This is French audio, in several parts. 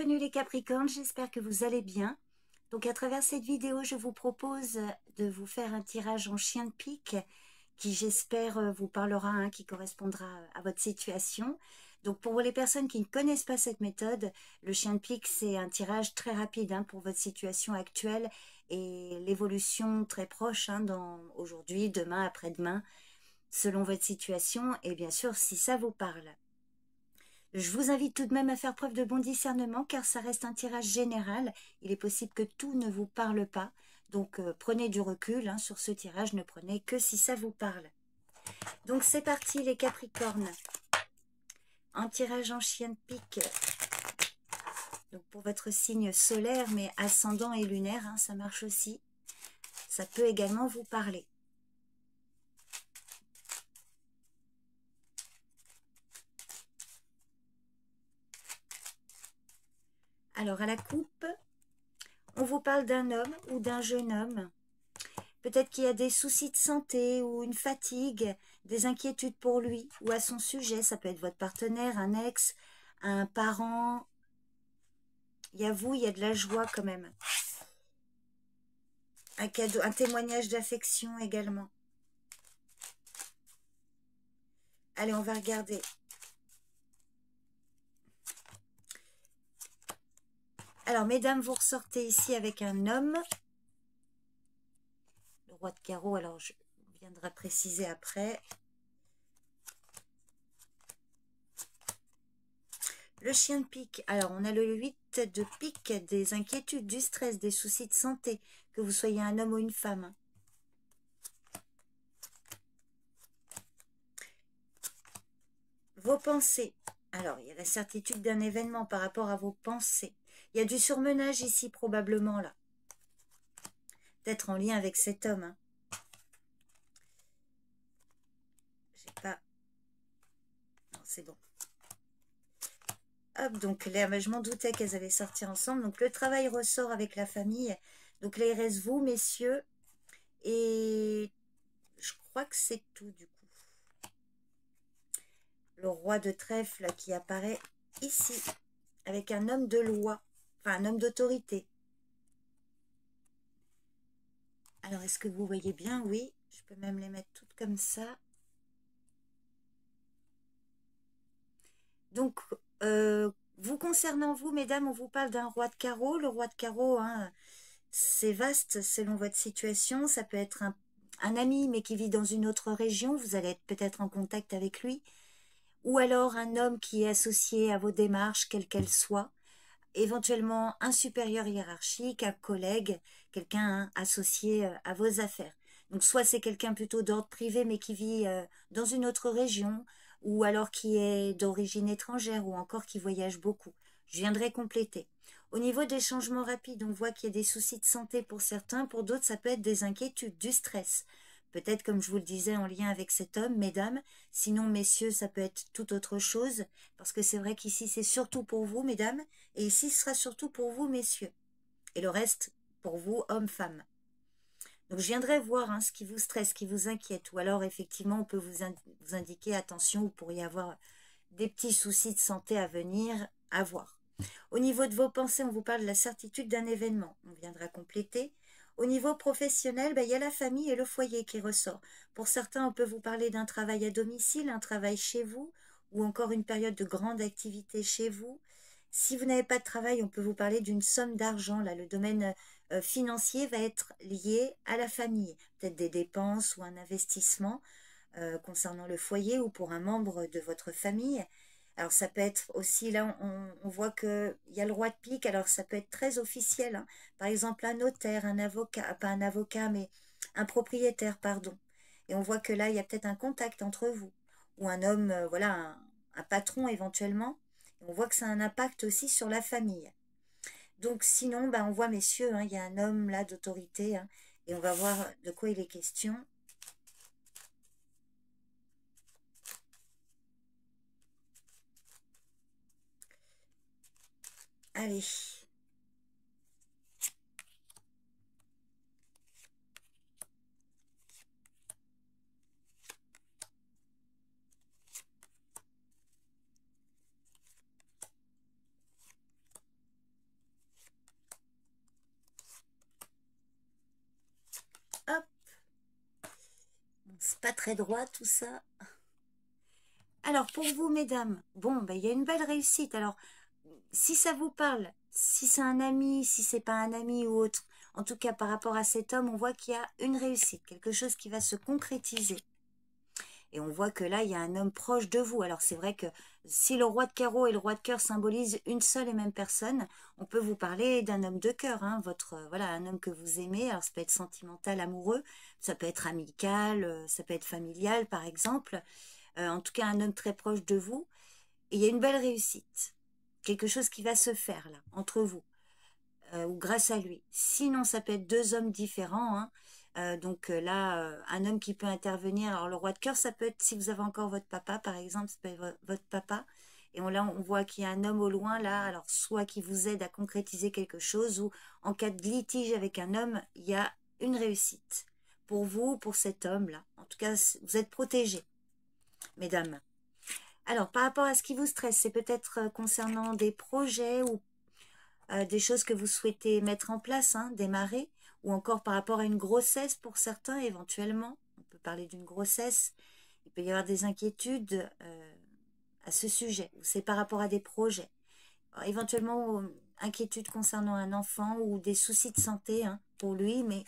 Bienvenue les Capricornes, j'espère que vous allez bien. Donc à travers cette vidéo, je vous propose de vous faire un tirage en chien de pique qui j'espère vous parlera, qui correspondra à votre situation. Donc pour les personnes qui ne connaissent pas cette méthode, le chien de pique c'est un tirage très rapide pour votre situation actuelle et l'évolution très proche dans aujourd'hui, demain, après-demain, selon votre situation et bien sûr si ça vous parle. Je vous invite tout de même à faire preuve de bon discernement car ça reste un tirage général. Il est possible que tout ne vous parle pas. Donc prenez du recul sur ce tirage, ne prenez que si ça vous parle. Donc c'est parti les Capricornes. Un tirage en chien de pique. Donc pour votre signe solaire mais ascendant et lunaire, ça marche aussi. Ça peut également vous parler. Alors à la coupe, on vous parle d'un homme ou d'un jeune homme. Peut-être qu'il y a des soucis de santé ou une fatigue, des inquiétudes pour lui ou à son sujet. Ça peut être votre partenaire, un ex, un parent. Il y a vous, il y a de la joie quand même. Un cadeau, un témoignage d'affection également. Allez, on va regarder. Alors, mesdames, vous ressortez ici avec un homme. Le roi de carreau, alors je viendrai préciser après. Le chien de pique, alors on a le 8 de pique, des inquiétudes, du stress, des soucis de santé, que vous soyez un homme ou une femme. Vos pensées, alors il y a la certitude d'un événement par rapport à vos pensées. Il y a du surmenage ici probablement là. Peut-être en lien avec cet homme. J'ai pas... Non, c'est bon. Hop, donc là, je m'en doutais qu'elles allaient sortir ensemble. Donc le travail ressort avec la famille. Donc là, il reste vous, messieurs. Et je crois que c'est tout du coup. Le roi de trèfle qui apparaît ici. Avec un homme de loi. Enfin, un homme d'autorité. Alors, est-ce que vous voyez bien? Oui. Je peux même les mettre toutes comme ça. Donc, vous concernant vous, mesdames, on vous parle d'un roi de carreau. Le roi de carreau, c'est vaste selon votre situation. Ça peut être un ami, mais qui vit dans une autre région. Vous allez être peut-être en contact avec lui. Ou alors un homme qui est associé à vos démarches, quelles qu'elles soient. Éventuellement un supérieur hiérarchique, un collègue, quelqu'un associé à vos affaires. Donc soit c'est quelqu'un plutôt d'ordre privé mais qui vit dans une autre région ou alors qui est d'origine étrangère ou encore qui voyage beaucoup. Je viendrai compléter. Au niveau des changements rapides, on voit qu'il y a des soucis de santé pour certains, pour d'autres ça peut être des inquiétudes, du stress. Peut-être comme je vous le disais en lien avec cet homme, mesdames, sinon messieurs ça peut être tout autre chose parce que c'est vrai qu'ici c'est surtout pour vous mesdames et ici ce sera surtout pour vous messieurs et le reste pour vous hommes, femmes. Donc je viendrai voir ce qui vous stresse, ce qui vous inquiète ou alors effectivement on peut vous indiquer attention, vous pourriez avoir des petits soucis de santé à venir à voir. Au niveau de vos pensées, on vous parle de la certitude d'un événement, on viendra compléter. Au niveau professionnel, il y a la famille et le foyer qui ressort. Pour certains, on peut vous parler d'un travail à domicile, un travail chez vous, ou encore une période de grande activité chez vous. Si vous n'avez pas de travail, on peut vous parler d'une somme d'argent. Là, le domaine financier va être lié à la famille. Peut-être des dépenses ou un investissement concernant le foyer ou pour un membre de votre famille. Alors ça peut être aussi, là on voit qu'il y a le roi de pique, alors ça peut être très officiel. Par exemple un notaire, un avocat, pas un avocat mais un propriétaire, pardon. Et on voit que là il y a peut-être un contact entre vous. Ou un homme, voilà, un patron éventuellement. Et on voit que ça a un impact aussi sur la famille. Donc sinon, on voit messieurs, il y a un homme là d'autorité. Et on va voir de quoi il est question. Allez. C'est pas très droit tout ça. Alors, pour vous, mesdames, bon, ben, il y a une belle réussite. Alors, si ça vous parle, si c'est un ami, si c'est pas un ami ou autre, en tout cas, par rapport à cet homme, on voit qu'il y a une réussite, quelque chose qui va se concrétiser. Et on voit que là, il y a un homme proche de vous. Alors, c'est vrai que si le roi de carreau et le roi de cœur symbolisent une seule et même personne, on peut vous parler d'un homme de cœur, hein, voilà, un homme que vous aimez. Alors, ça peut être sentimental, amoureux, ça peut être amical, ça peut être familial, par exemple. En tout cas, un homme très proche de vous. Et il y a une belle réussite. Quelque chose qui va se faire, là, entre vous, ou grâce à lui. Sinon, ça peut être deux hommes différents, hein. Donc là, un homme qui peut intervenir. Alors, le roi de cœur, ça peut être, si vous avez encore votre papa, par exemple, ça peut être votre papa. Et là, on voit qu'il y a un homme au loin, là, alors soit qui vous aide à concrétiser quelque chose, ou en cas de litige avec un homme, il y a une réussite. Pour vous, pour cet homme-là. En tout cas, vous êtes protégés, mesdames. Alors, par rapport à ce qui vous stresse, c'est peut-être concernant des projets ou des choses que vous souhaitez mettre en place, hein, démarrer, ou encore par rapport à une grossesse pour certains éventuellement. On peut parler d'une grossesse. Il peut y avoir des inquiétudes à ce sujet. C'est par rapport à des projets. Alors, éventuellement, inquiétudes concernant un enfant ou des soucis de santé, hein, pour lui, mais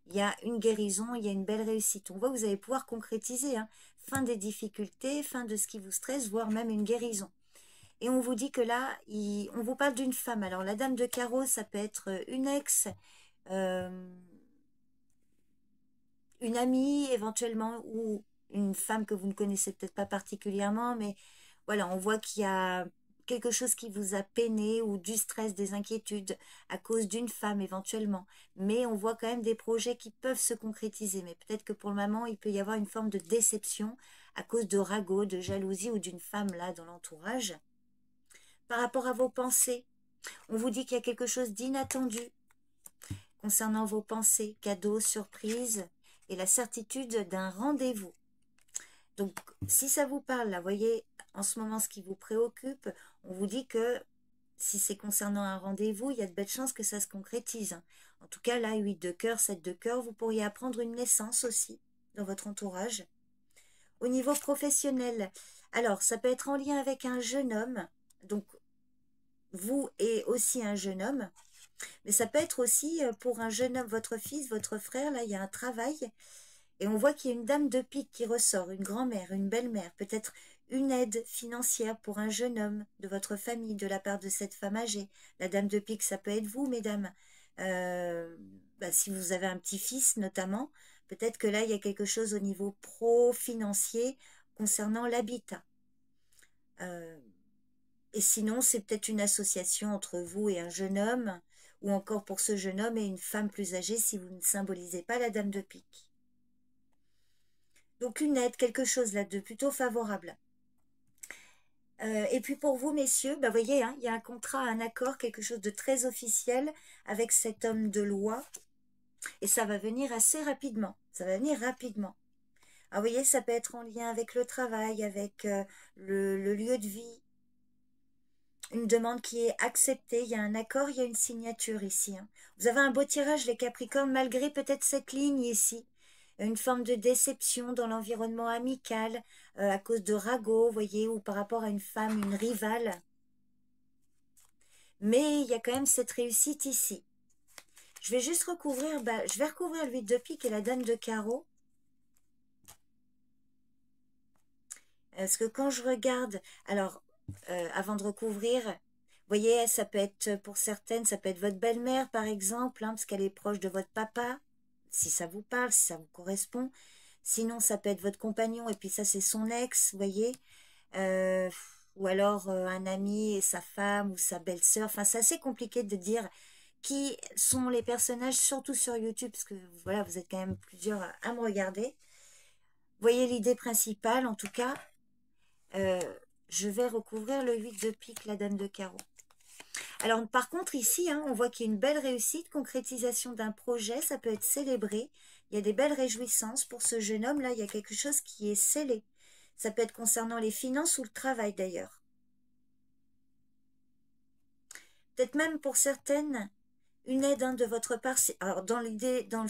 il y a une guérison, il y a une belle réussite. On voit que vous allez pouvoir concrétiser, hein, fin des difficultés, fin de ce qui vous stresse, voire même une guérison. Et on vous dit que là, on vous parle d'une femme. Alors la dame de carreau, ça peut être une ex, euh, une amie éventuellement, ou une femme que vous ne connaissez peut-être pas particulièrement, mais voilà, on voit qu'il y a quelque chose qui vous a peiné ou du stress, des inquiétudes à cause d'une femme éventuellement. Mais on voit quand même des projets qui peuvent se concrétiser. Mais peut-être que pour le moment, il peut y avoir une forme de déception à cause de ragot, de jalousie ou d'une femme là dans l'entourage. Par rapport à vos pensées, on vous dit qu'il y a quelque chose d'inattendu concernant vos pensées, cadeaux, surprises et la certitude d'un rendez-vous. Donc, si ça vous parle, là, voyez, en ce moment, ce qui vous préoccupe, on vous dit que si c'est concernant un rendez-vous, il y a de belles chances que ça se concrétise, hein. En tout cas, là, 8 de cœur, 7 de cœur, vous pourriez apprendre une naissance aussi dans votre entourage. Au niveau professionnel, alors, ça peut être en lien avec un jeune homme, donc vous et aussi un jeune homme, mais ça peut être aussi pour un jeune homme, votre fils, votre frère, là, il y a un travail, et on voit qu'il y a une dame de pique qui ressort, une grand-mère, une belle-mère, peut-être une aide financière pour un jeune homme de votre famille, de la part de cette femme âgée. La dame de pique, ça peut être vous, mesdames. Si vous avez un petit-fils, notamment, peut-être que là, il y a quelque chose au niveau pro-financier concernant l'habitat. Et sinon, c'est peut-être une association entre vous et un jeune homme, ou encore pour ce jeune homme et une femme plus âgée si vous ne symbolisez pas la dame de pique. Donc une aide, quelque chose là de plutôt favorable. Et puis pour vous, messieurs, bah, voyez, hein, il y a un contrat, un accord, quelque chose de très officiel avec cet homme de loi, et ça va venir assez rapidement. Ça va venir rapidement. Alors, vous voyez, ça peut être en lien avec le travail, avec le lieu de vie, une demande qui est acceptée, il y a un accord, il y a une signature ici, hein. Vous avez un beau tirage, les Capricornes, malgré peut-être cette ligne ici. Une forme de déception dans l'environnement amical, à cause de ragots, vous voyez, ou par rapport à une femme, une rivale. Mais il y a quand même cette réussite ici. Je vais juste recouvrir, je vais recouvrir le 8 de pique et la dame de carreau. Parce que quand je regarde, alors, avant de recouvrir, vous voyez, ça peut être, pour certaines, ça peut être votre belle-mère, par exemple, hein, parce qu'elle est proche de votre papa, si ça vous parle, si ça vous correspond. Sinon, ça peut être votre compagnon, et puis ça, c'est son ex, vous voyez. Euh, ou alors un ami et sa femme, ou sa belle-sœur. Enfin, c'est assez compliqué de dire qui sont les personnages, surtout sur YouTube, parce que voilà, vous êtes quand même plusieurs à me regarder. Vous voyez l'idée principale, en tout cas. Euh, je vais recouvrir le 8 de pique, la dame de carreau. Alors, par contre, ici, hein, on voit qu'il y a une belle réussite, concrétisation d'un projet, ça peut être célébré. Il y a des belles réjouissances pour ce jeune homme. Là, il y a quelque chose qui est scellé. Ça peut être concernant les finances ou le travail, d'ailleurs. Peut-être même pour certaines, une aide, hein, de votre part. Alors, dans l'idée, dans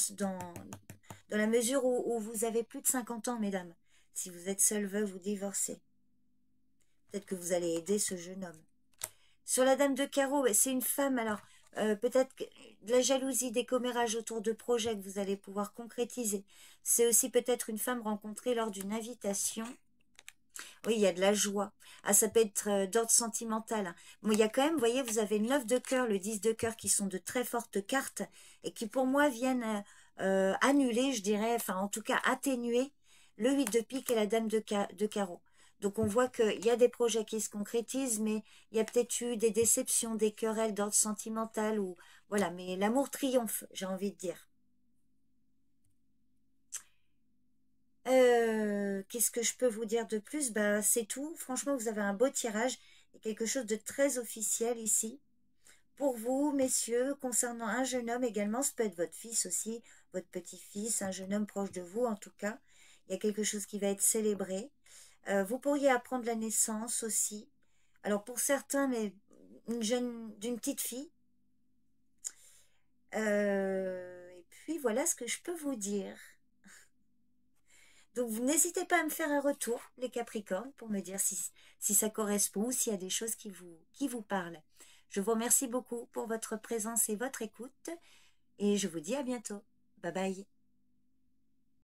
dans la mesure où vous avez plus de 50 ans, mesdames. Si vous êtes seule veuve ou divorcée, peut-être que vous allez aider ce jeune homme. Sur la dame de carreau, c'est une femme, alors peut-être de la jalousie, des commérages autour de projets que vous allez pouvoir concrétiser. C'est aussi peut-être une femme rencontrée lors d'une invitation. Oui, il y a de la joie. Ah, ça peut être d'ordre sentimental, hein. Bon, il y a quand même, vous voyez, vous avez le 9 de cœur, le 10 de cœur qui sont de très fortes cartes et qui pour moi viennent annuler, je dirais, enfin en tout cas atténuer le 8 de pique et la dame de carreau. Donc on voit qu'il y a des projets qui se concrétisent, mais il y a peut-être eu des déceptions, des querelles d'ordre sentimental, ou voilà, mais l'amour triomphe, j'ai envie de dire. Qu'est-ce que je peux vous dire de plus? Bah, c'est tout. Franchement, vous avez un beau tirage et quelque chose de très officiel ici. Pour vous, messieurs, concernant un jeune homme également, ça peut être votre fils aussi, votre petit-fils, un jeune homme proche de vous en tout cas. Il y a quelque chose qui va être célébré. Vous pourriez apprendre la naissance aussi. Alors pour certains, mais d'une petite fille. Et puis voilà ce que je peux vous dire. Donc, vous n'hésitez pas à me faire un retour, les Capricornes, pour me dire si ça correspond ou s'il y a des choses qui vous parlent. Je vous remercie beaucoup pour votre présence et votre écoute et je vous dis à bientôt. Bye bye.